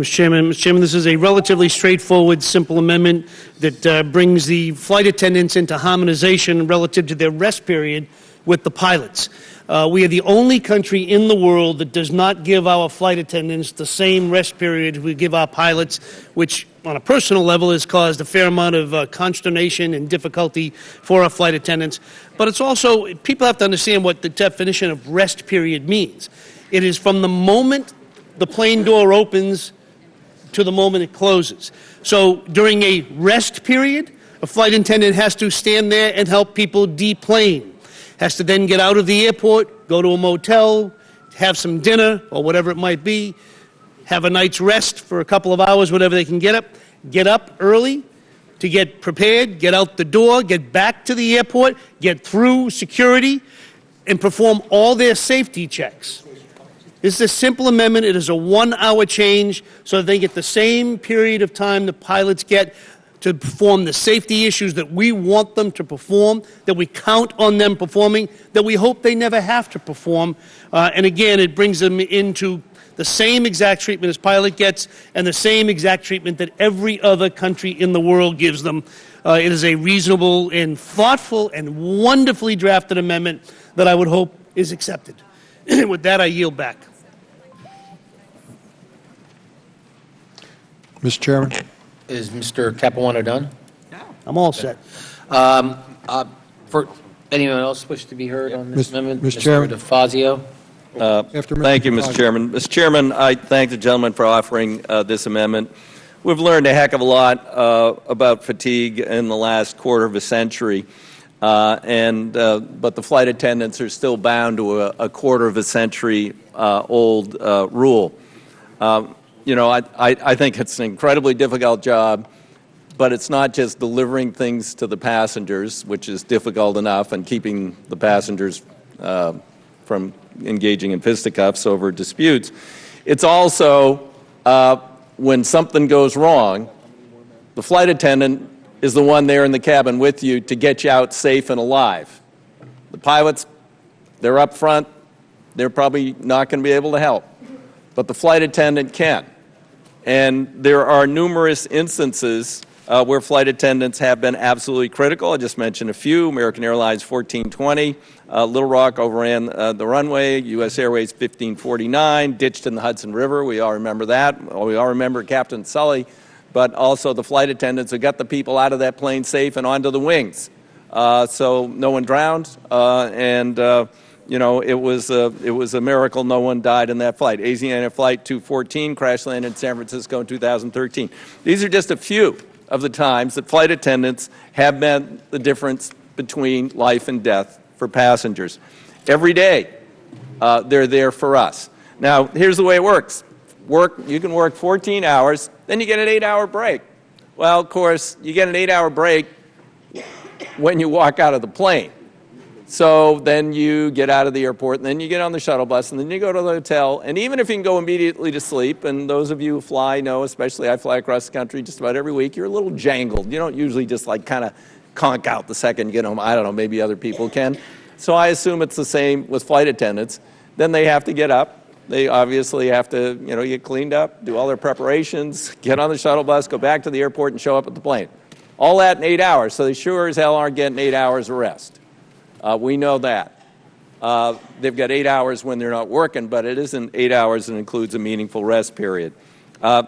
Mr. Chairman, this is a relatively straightforward, simple amendment that brings the flight attendants into harmonization relative to their rest period with the pilots. We are the only country in the world that does not give our flight attendants the same rest period we give our pilots, which on a personal level has caused a fair amount of consternation and difficulty for our flight attendants. But it's also, people have to understand what the definition of rest period means. It is from the moment the plane door opens to the moment it closes. So during a rest period, a flight attendant has to stand there and help people deplane, has to then get out of the airport, go to a motel, have some dinner or whatever it might be, have a night's rest for a couple of hours, whatever they can get up early to get prepared, get out the door, get back to the airport, get through security, and perform all their safety checks. This is a simple amendment. It is a 1-hour change so that they get the same period of time the pilots get to perform the safety issues that we want them to perform, that we count on them performing, that we hope they never have to perform. And again, it brings them into the same exact treatment as pilot gets and the same exact treatment that every other country in the world gives them. It is a reasonable and thoughtful and wonderfully drafted amendment that I would hope is accepted. With that, I yield back. Mr. Chairman. Is Mr. Capuano done? No. I'm all set. For anyone else wish to be heard on this amendment? Mr. Chairman. Mr. DeFazio. Thank you, Mr. Chairman. Mr. Chairman, I thank the gentleman for offering this amendment. We've learned a heck of a lot about fatigue in the last quarter of a century, but the flight attendants are still bound to a quarter of a century old rule. You know, I think it's an incredibly difficult job, but it's not just delivering things to the passengers, which is difficult enough, and keeping the passengers from engaging in fisticuffs over disputes. It's also when something goes wrong, the flight attendant is the one there in the cabin with you to get you out safe and alive. The pilots, they're up front, they're probably not going to be able to help, but the flight attendant can. And there are numerous instances where flight attendants have been absolutely critical. I just mentioned a few. American Airlines 1420, Little Rock overran the runway, U.S. Airways 1549, ditched in the Hudson River. We all remember that. We all remember Captain Sully, but also the flight attendants who got the people out of that plane safe and onto the wings. So no one drowned, you know, it was a miracle no one died in that flight. Asiana Flight 214 crash landed in San Francisco in 2013. These are just a few of the times that flight attendants have been the difference between life and death for passengers. Every day, they're there for us. Now, here's the way it works. You can work 14 hours, then you get an 8-hour break. Well, of course, you get an 8-hour break when you walk out of the plane. So then you get out of the airport, and then you get on the shuttle bus, and then you go to the hotel. And even if you can go immediately to sleep, and those of you who fly know, especially I fly across the country just about every week, you're a little jangled. You don't usually just like kind of conk out the second you get home. I don't know, maybe other people can. So I assume it's the same with flight attendants. Then they have to get up. They obviously have to, you know, get cleaned up, do all their preparations, get on the shuttle bus, go back to the airport, and show up at the plane. All that in 8 hours. So they sure as hell aren't getting 8 hours of rest. We know that. They've got 8 hours when they're not working, but it isn't 8 hours and includes a meaningful rest period.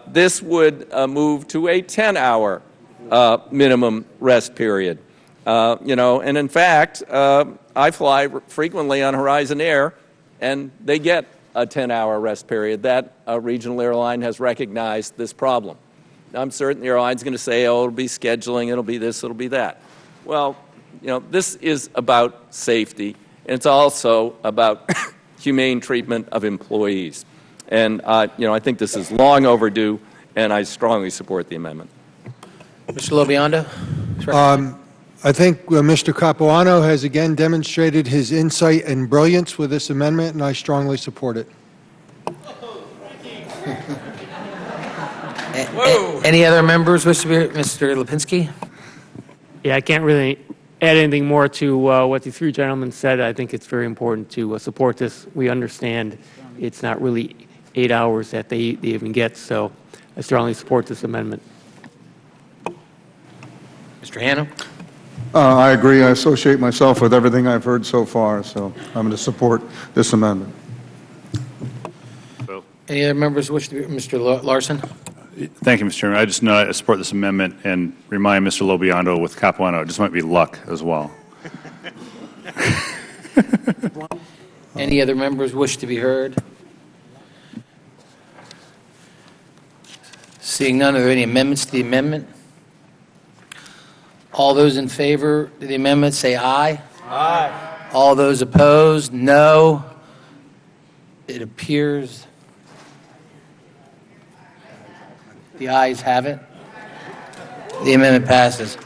This would move to a 10-hour minimum rest period. You know, and in fact, I fly frequently on Horizon Air, and they get a 10-hour rest period. That regional airline has recognized this problem. Now, I'm certain the airline's going to say, oh, it'll be scheduling, it'll be this, it'll be that. Well, you know, this is about safety, and it's also about humane treatment of employees. And, you know, I think this is long overdue, and I strongly support the amendment. Mr. Lobiondo. I think Mr. Capuano has again demonstrated his insight and brilliance with this amendment, and I strongly support it. Any other members wish to be heard? Mr. Lipinski? Yeah, I can't really add anything more to what the three gentlemen said. I think it's very important to support this. We understand it's not really 8 hours that they even get, so I strongly support this amendment. Mr. Hannah? I agree. I associate myself with everything I've heard so far, so I'm going to support this amendment. Any other members wish to be, Mr. Larson? Thank you, Mr. Chairman. I just know I support this amendment and remind Mr. Lobiando with Capuano, it just might be luck as well. Any other members wish to be heard? Seeing none, are there any amendments to the amendment? All those in favor of the amendment say aye. Aye. All those opposed, no. It appears the ayes have it. The amendment passes.